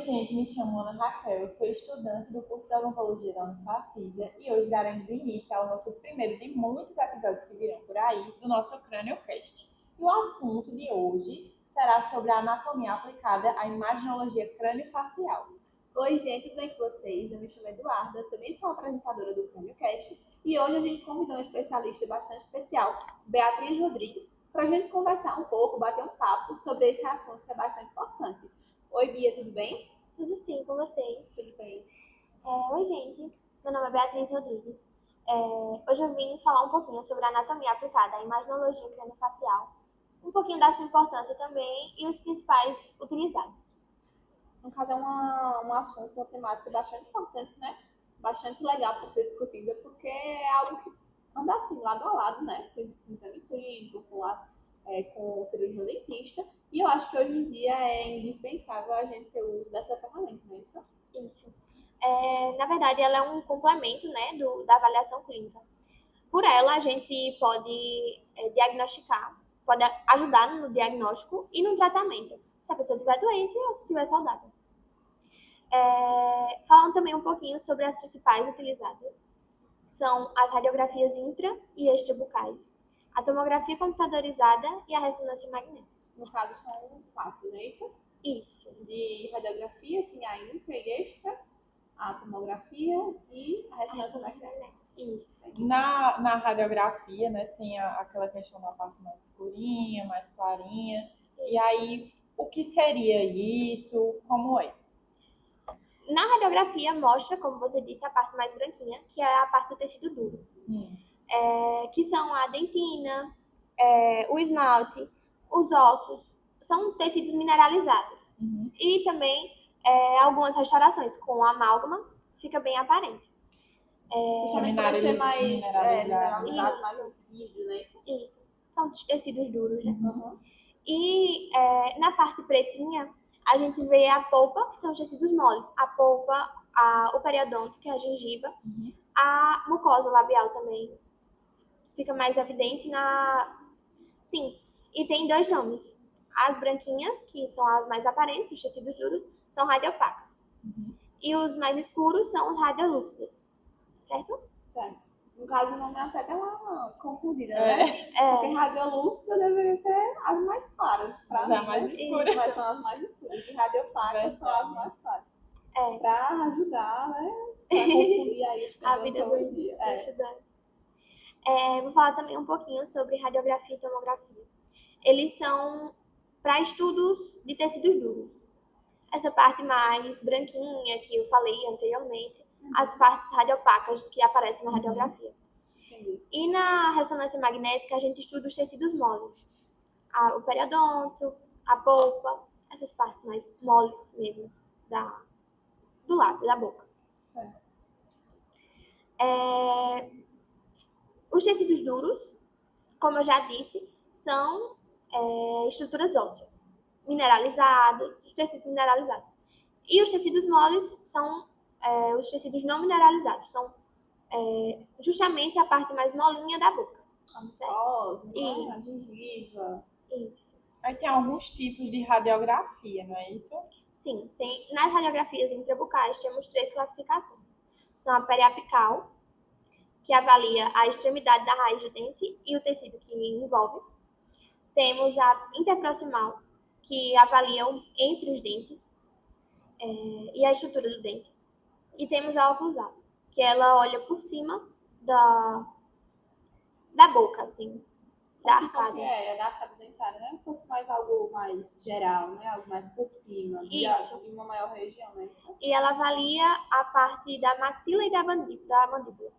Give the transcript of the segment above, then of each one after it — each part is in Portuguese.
gente, me chamo Ana Raquel, sou estudante do curso de odontologia da Unifacisa e hoje daremos início ao nosso primeiro de muitos episódios que virão por aí do nosso CrânioCast. E o assunto de hoje será sobre a anatomia aplicada à imaginologia crâniofacial. Oi, gente, tudo bem com vocês? Eu me chamo Eduarda, também sou apresentadora do CrânioCast e hoje a gente convidou um especialista bastante especial, Beatriz Rodrigues, para a gente conversar um pouco, bater um papo sobre este assunto que é bastante importante. Oi, Bia, tudo bem? Tudo sim, com vocês. Tudo bem. Oi, gente. Meu nome é Beatriz Rodrigues. Hoje eu vim falar um pouquinho sobre a anatomia aplicada à imaginologia crâniofacial, um pouquinho da sua importância também e os principais utilizados. No caso, é um assunto, uma temática bastante importante, né? Bastante legal para ser discutida, porque é algo que anda assim, lado a lado, né? Com o exame clínico, com o cirurgião dentista. E eu acho que hoje em dia é indispensável a gente ter o uso dessa ferramenta, não é isso? Isso. Na verdade, ela é um complemento, né, da avaliação clínica. Por ela, a gente pode diagnosticar, pode ajudar no diagnóstico e no tratamento, se a pessoa estiver doente ou se estiver saudável. Falando também um pouquinho sobre as principais utilizadas, são as radiografias intra e extrabucais, a tomografia computadorizada e a ressonância magnética. No caso, são 4, não é isso? Isso. De radiografia, tem a intra e extra, a tomografia e a ressonância magnética. Isso. Na radiografia, né, tem aquela questão da parte mais escurinha, mais clarinha. E aí, o que seria isso? Como é? Na radiografia mostra, como você disse, a parte mais branquinha, que é a parte do tecido duro. Que são a dentina, o esmalte, os ossos, são tecidos mineralizados. E também algumas restaurações com amálgama, fica bem aparente. Justamente para ser mais mineralizado, Isso. mais rígido, né? Isso. São tecidos duros, né? E na parte pretinha, a gente vê a polpa, que são os tecidos moles. A polpa, o periodonto, que é a gengiva, a mucosa labial também fica mais evidente Sim, e tem 2 nomes. As branquinhas, que são as mais aparentes, os tecidos duros, são radiopacas. E os mais escuros são os radiolúcidos, certo? Certo. No caso, o nome até dá uma confundida, né? Porque radiolúcida deveria ser as mais claras, para mim, mais escuras. Mas são as mais escuras. E radiopacas são as mais claras. Para ajudar, né? Para confundir aí a vida do estudante. Vou falar também um pouquinho sobre radiografia e tomografia. Eles são para estudos de tecidos duros. Essa parte mais branquinha que eu falei anteriormente, as partes radiopacas que aparecem na radiografia. E na ressonância magnética a gente estuda os tecidos moles. O periodonto, a polpa, essas partes mais moles mesmo do lábio, da boca. Certo. Os tecidos duros, como eu já disse, são estruturas ósseas, mineralizadas, os tecidos mineralizados. E os tecidos moles são os tecidos não mineralizados, são justamente a parte mais molinha da boca. A mucosa, Isso. A gengiva. Isso. Aí tem alguns tipos de radiografia, não é isso? Sim, nas radiografias intrabucais temos 3 classificações. São a periapical, que avalia a extremidade da raiz do dente e o tecido que envolve. Temos a interproximal, que avalia entre os dentes e a estrutura do dente. E temos a oclusal, que ela olha por cima da boca, assim, da arcada. Da arcada dentária, né? Fosse mais algo mais geral, né? Algo mais por cima, de uma maior região, né? E ela avalia a parte da maxila e da mandíbula.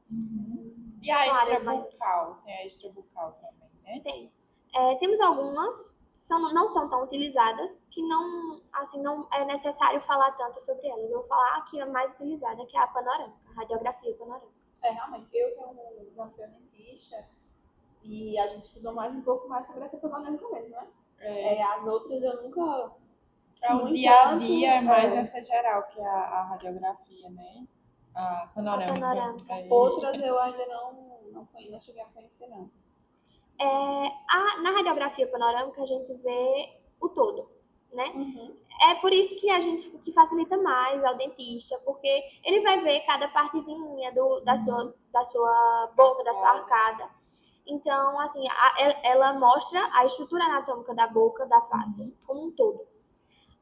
E a extrabucal? Tem a extrabucal também, né? Tem. Temos algumas que não são tão utilizadas, que não é necessário falar tanto sobre elas. Eu vou falar aqui a mais utilizada, que é a panorâmica, a radiografia panorâmica. Realmente. Eu tenho um desafio dentista e a gente estudou um pouco mais sobre essa panorâmica mesmo, né? As outras eu nunca... O dia a dia é mais essa geral, que é a radiografia, né? A panorâmica. Outras eu ainda não cheguei a conhecer, não. Na radiografia panorâmica a gente vê o todo. né? Uhum. É por isso que a gente que facilita mais ao dentista, porque ele vai ver cada partezinha da sua boca, da sua arcada. Então, assim, ela mostra a estrutura anatômica da boca, da face, como um todo.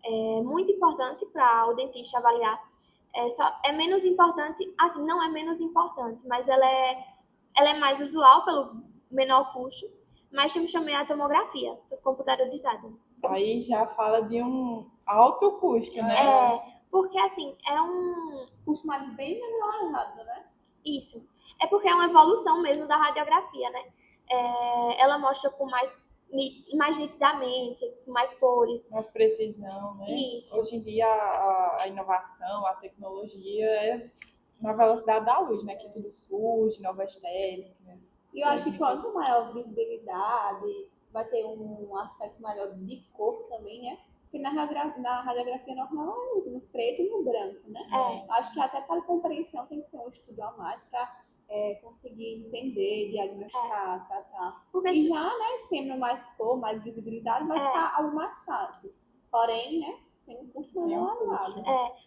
É muito importante para o dentista avaliar. É menos importante, assim, não é menos importante, mas ela é mais usual pelo menor custo, mas temos também a tomografia computadorizada. Aí já fala de um alto custo, né? Porque, assim, é um... Custo mais bem mais elevado, né? Isso. É porque é uma evolução mesmo da radiografia, né? Ela mostra mais nitidamente, com mais cores. Mais precisão, né? Isso. Hoje em dia a inovação, a tecnologia é na velocidade da luz, né? Que tudo surge, novas técnicas. E eu acho que quanto maior visibilidade, vai ter um aspecto melhor de cor também, né? Porque na radiografia normal é no preto e no branco, né? Acho que até para compreensão tem que ter um estudo a mais para conseguir entender, diagnosticar, tratar. Porque E já, né, tendo mais cor, mais visibilidade, vai ficar algo mais fácil. Porém, né, tem um custo maior elevado.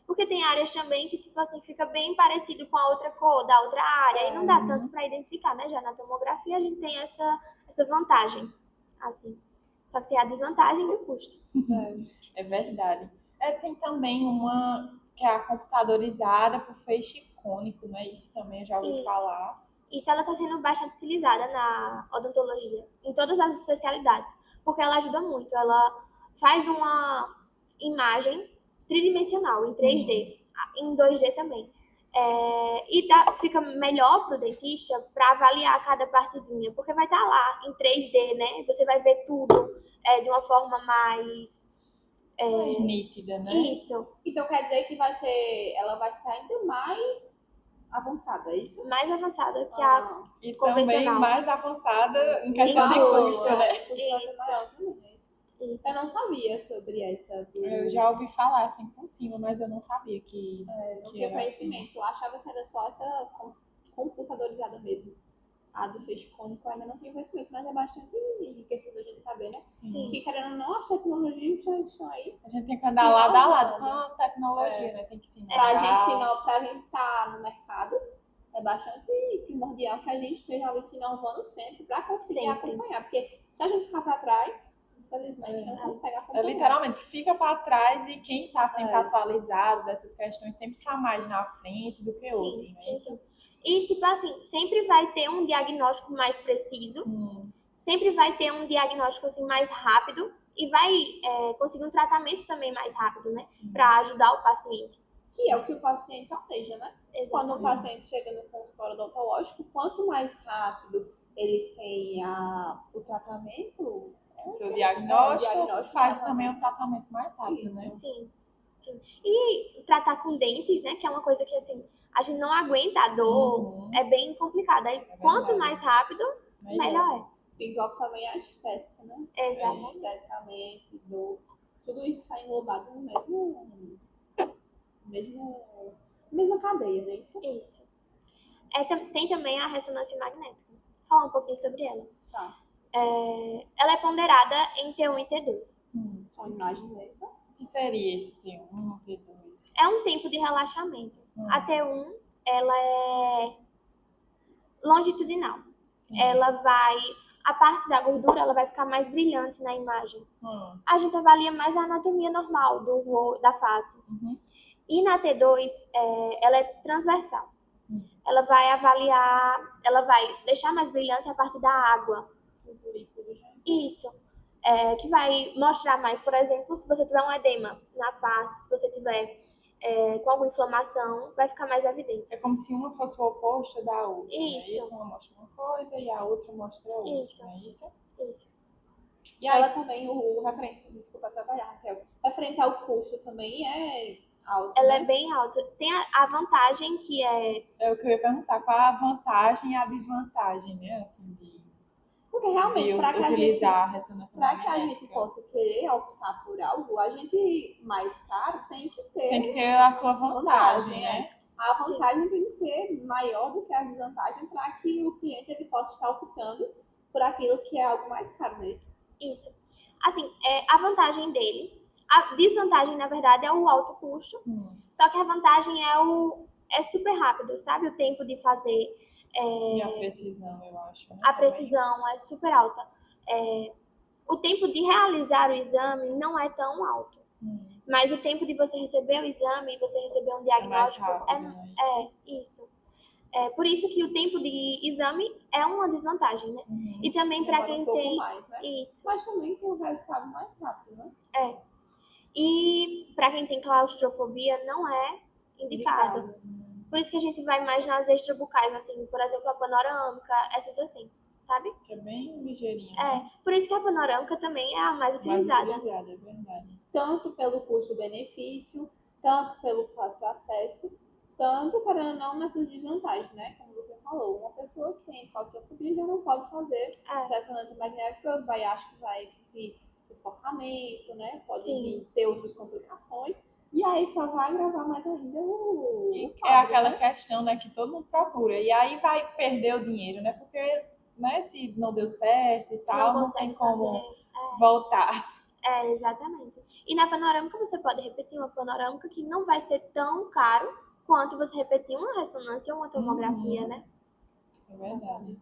Porque tem áreas também que, tipo assim, fica bem parecido com a outra cor da outra área e não dá tanto para identificar, né? Já na tomografia a gente tem essa vantagem, assim. Só que tem a desvantagem do custo. É verdade. Tem também uma que é a computadorizada por feixe icônico, né? Isso também eu já ouvi falar. Isso ela está sendo bastante utilizada na odontologia, em todas as especialidades, porque ela ajuda muito. Ela faz uma imagem tridimensional, em 3D, em 2D também. E fica melhor para o dentista para avaliar cada partezinha, porque vai estar lá em 3D, né? Você vai ver tudo de uma forma mais nítida, né? Isso. Então quer dizer que ela vai ser ainda mais avançada, é isso? Mais avançada que a E convencional. também mais avançada em questão de custo, né? Isso. Eu não sabia sobre essa. Eu já ouvi falar assim por cima, mas eu não sabia que não tinha conhecimento. Assim. Eu achava que era só essa computadorizada mesmo. A do feixe cônico eu ainda não tenho conhecimento, mas é bastante enriquecido a gente saber, né? Sim. Que querendo ou não, as tecnologias já estão aí. A gente tem que andar lado a lado com a tecnologia, né? Tem que se pra gente estar no mercado, é bastante primordial que a gente esteja ali se inovando sempre para conseguir acompanhar. Porque se a gente ficar para trás, infelizmente, não consegue acompanhar. Literalmente, fica para trás e quem está sempre atualizado dessas questões sempre está mais na frente do que outros, né? Sim. E, tipo assim, sempre vai ter um diagnóstico mais preciso, sempre vai ter um diagnóstico assim, mais rápido e vai conseguir um tratamento também mais rápido, né? Para ajudar o paciente. Que é o que o paciente almeja, né? Exatamente. Quando o paciente chega no consultório odontológico, quanto mais rápido ele tem o tratamento, o seu diagnóstico faz também o tratamento mais rápido, né? Sim. E tratar com dentes, né? Que é uma coisa que, assim, a gente não aguenta a dor, é bem complicado. Aí, quanto mais rápido, melhor é. Envolve também a estética, né? Exatamente. Esteticamente, dor. Tudo isso está englobado no mesma cadeia, não é isso? Isso. Tem também a ressonância magnética. Vou falar um pouquinho sobre ela. Tá. Ela é ponderada em T1 e T2. São imagens dessa. O que seria esse T1, T2? É um tempo de relaxamento. A T1, ela é longitudinal. Ela vai... A parte da gordura, ela vai ficar mais brilhante na imagem. A gente avalia mais a anatomia normal da face. E na T2, ela é transversal. Ela vai avaliar... Ela vai deixar mais brilhante a parte da água. Os líquidos, né? Isso. Que vai mostrar mais, por exemplo, se você tiver um edema na face, se você tiver com alguma inflamação, vai ficar mais evidente. É como se uma fosse o oposto da outra. Isso. Né? Isso, uma mostra uma coisa e a outra mostra outra. Isso. Não é isso? Isso. E ela também, desculpa trabalhar, Raquel, referente ao custo também é alto. Ela é bem alta. Tem a vantagem que é... É o que eu ia perguntar, qual a vantagem e a desvantagem, né? Assim, porque realmente, para que a gente possa querer optar por algo, a gente mais caro tem que ter a sua vantagem, né? A vantagem tem que ser maior do que a desvantagem para que o cliente ele possa estar optando por aquilo que é algo mais caro mesmo. Isso. Assim, a vantagem dele, A desvantagem, na verdade, é o alto custo, só que a vantagem é super rápido, sabe? O tempo de fazer. E a precisão, eu acho. Né? A precisão é super alta. O tempo de realizar o exame não é tão alto. Mas o tempo de você receber o exame e você receber um diagnóstico isso. Por isso que o tempo de exame é uma desvantagem, né? E também para quem tem mais, né? isso. Mas também tem um resultado mais rápido, né? E para quem tem claustrofobia não é indicado. Por isso que a gente vai mais nas extrabucais, assim, por exemplo, a panorâmica, essas assim, sabe? Que é bem ligeirinha. Né? Por isso que a panorâmica também é a mais utilizada. Mais utilizada, é verdade. Tanto pelo custo-benefício, tanto pelo fácil acesso, tanto, querendo ou não, nessas desvantagens, né? Como você falou, uma pessoa que tem claustrofobia já não pode fazer ressonância magnética, acho que vai sentir sufocamento, né? Pode ter outras complicações. E aí só vai agravar mais ainda o quadro, aquela questão, né, que todo mundo procura. E aí vai perder o dinheiro, né? Porque, né, se não deu certo e tal, não tem como voltar. Exatamente. E na panorâmica você pode repetir uma panorâmica que não vai ser tão caro quanto você repetir uma ressonância ou uma tomografia, né? É verdade.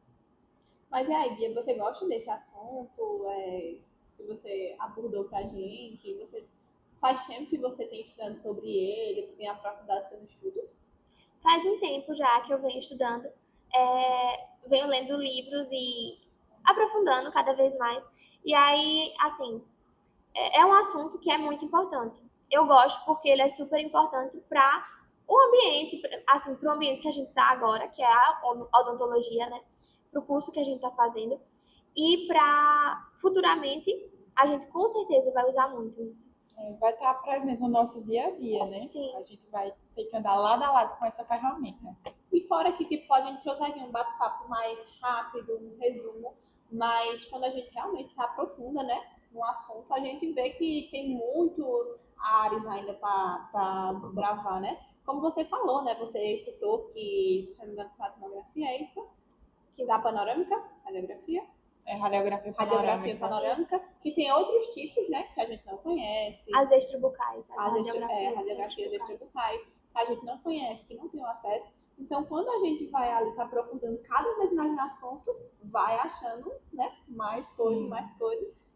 Mas e aí, Bia, você gosta desse assunto que você abordou pra gente? Faz tempo que você tem estudando sobre ele, que tem aprofundado seus estudos? Faz um tempo já que eu venho estudando, venho lendo livros e aprofundando cada vez mais. E aí, assim, é um assunto que é muito importante. Eu gosto porque ele é super importante para o ambiente, assim, para o ambiente que a gente está agora, que é a odontologia, né? Para o curso que a gente está fazendo. E para futuramente, a gente com certeza vai usar muito isso. Vai estar presente no nosso dia a dia, né? Sim. A gente vai ter que andar lado a lado com essa ferramenta. E fora que, tipo, a gente trouxe aqui um bate-papo mais rápido, um resumo, mas quando a gente realmente se aprofunda, né, no assunto, a gente vê que tem muitos áreas ainda para desbravar, né? Como você falou, né? Você citou que, se não me engano, foi a tomografia, é isso? Que dá panorâmica, radiografia. Radiografia panorâmica, que tem outros tipos, né, que a gente não conhece. As extrabucais, radiografias extrabucais, que a gente não conhece, que não tem acesso. Então, quando a gente vai ali se aprofundando cada vez mais no assunto, vai achando, né, mais coisas.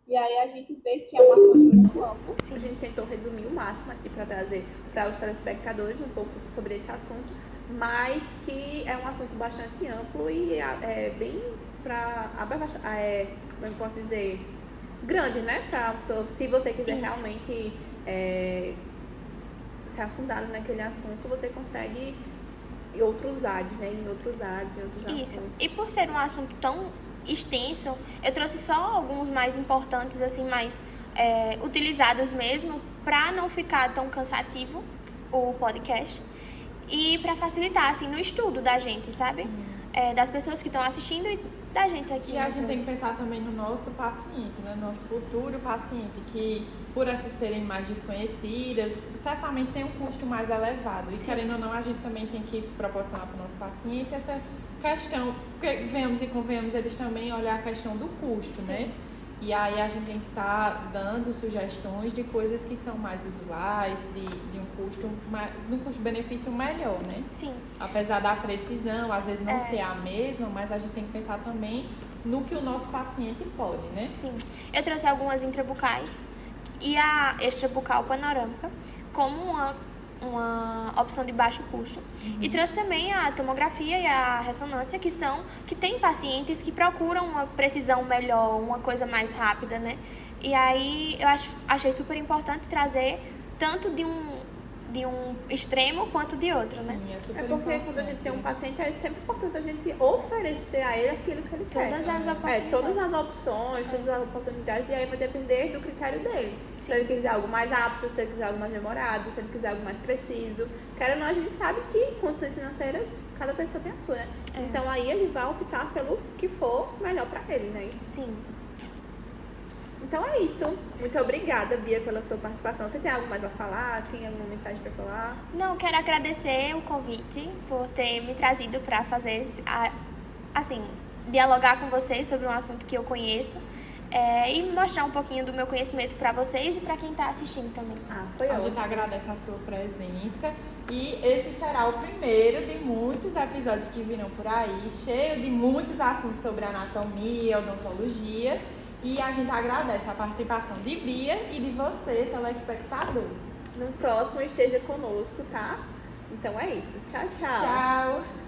E aí a gente vê que é um assunto muito amplo. A gente tentou resumir o máximo aqui para trazer para os telespectadores um pouco sobre esse assunto, mas que é um assunto bastante amplo e é bem como eu posso dizer, grande, né? Pra pessoa, se você quiser realmente se afundar naquele assunto, você consegue em outros áreas, né? Em outros Isso. assuntos. E por ser um assunto tão extenso, eu trouxe só alguns mais importantes, assim, mais utilizados mesmo, para não ficar tão cansativo o podcast e para facilitar, assim, no estudo da gente, sabe? Das pessoas que estão assistindo e da gente aqui. E a gente tem que pensar também no nosso paciente, né? No nosso futuro paciente, que por essas serem mais desconhecidas, certamente tem um custo mais elevado. E querendo ou não, a gente também tem que proporcionar para o nosso paciente essa questão, porque venhamos e convenhamos, eles também olhar a questão do custo, né? E aí a gente tem que estar dando sugestões de coisas que são mais usuais, de um custo-benefício melhor, né? Sim. Apesar da precisão, às vezes não ser a mesma, mas a gente tem que pensar também no que o nosso paciente pode, né? Sim. Eu trouxe algumas intrabucais e a extrabucal panorâmica como uma opção de baixo custo. E trouxe também a tomografia e a ressonância, que tem pacientes que procuram uma precisão melhor, uma coisa mais rápida, né? E aí eu achei super importante trazer tanto de um extremo quanto de outro, né? Sim, porque importante. Quando a gente tem um paciente, é sempre importante a gente oferecer a ele aquilo que ele quer. Todas as oportunidades. Todas as opções, todas as oportunidades, e aí vai depender do critério dele. Sim. Se ele quiser algo mais rápido, se ele quiser algo mais demorado, se ele quiser algo mais preciso. Quero ou não, a gente sabe que condições financeiras, cada pessoa tem a sua, né? Então aí ele vai optar pelo que for melhor pra ele, né? Sim. Então é isso. Muito obrigada, Bia, pela sua participação. Você tem algo mais a falar? Tem alguma mensagem para falar? Não, quero agradecer o convite por ter me trazido para fazer, assim, dialogar com vocês sobre um assunto que eu conheço. e mostrar um pouquinho do meu conhecimento para vocês e para quem está assistindo também. Foi A ótimo. gente agradece a sua presença e esse será o primeiro de muitos episódios que virão por aí, cheio de muitos assuntos sobre anatomia, odontologia, e a gente agradece a participação de Bia e de você, telespectador. No próximo esteja conosco, tá? Então é isso. Tchau, tchau. Tchau!